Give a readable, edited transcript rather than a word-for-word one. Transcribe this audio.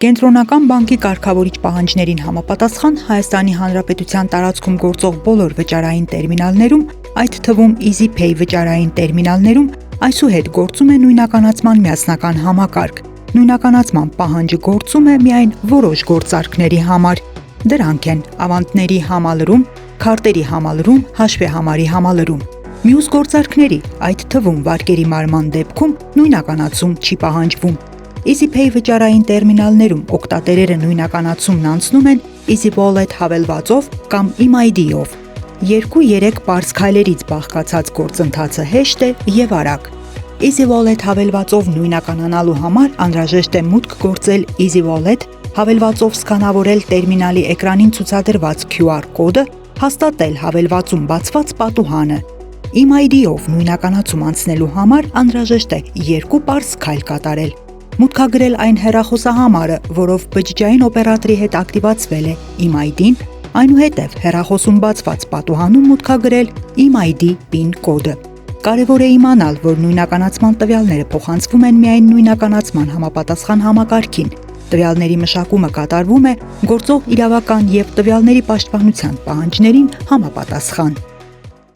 Կենտրոնական բանկի կարգավորիչ պահանջներին համապատասխան Հայաստանի Հանրապետության տարածքում գործող բոլոր վճարային տերմինալներում, այդ թվում EasyPay վճարային տերմինալներում, այսուհետ գործում է նույնականացման միասնական համակարգ։ Նույնականացման պահանջը գործում է միայն որոշ գործարքների համար։ Դրանք են ավանդների համալրում, քարտերի համալրում, հաշվեհամարի համալրում։ Մյուս գործարքների, այդ թվում վարկերի մարման դեպքում նույնականացում չի պահանջվում։ EasyPay վճարային տերմինալներում օգտատերերը նույնականացումն անցնում են EasyWallet հավելվածով կամ EMID-ով։ 2-3 պարզ քայլերից բաղկացած գործընթացը հեշտ է և արագ։ EasyWallet հավելվածով նույնականանալու համար անհրաժեշտ է մուտք գործել EasyWallet, հավելվածով սկանավորել տերմինալի էկրանին ցուցադրված QR կոդը, հաստատել հավելվածում բացված պատուհանը։ EMID-ով նույնականացում անցնելու համար անհրաժեշտ է 2 պարզ քայլ կատարել։ Մուտքագրել այն հեռախոսահամարը, որով բջջային օպերատորի հետ ակտիվացվել է EMID-ին, այնուհետև հեռախոսում բացված պատուհանում մուտքագրել EMID PIN կոդը։ Կարևոր է իմանալ, որ նույնականացման տվյալները փոխանցվում են միայն նույնականացման համապատասխան համակարգին։ Տվյալների մշակումը կատարվում է գործող իրավական և տվյալների պաշտպանության պահանջներին համապատասխան։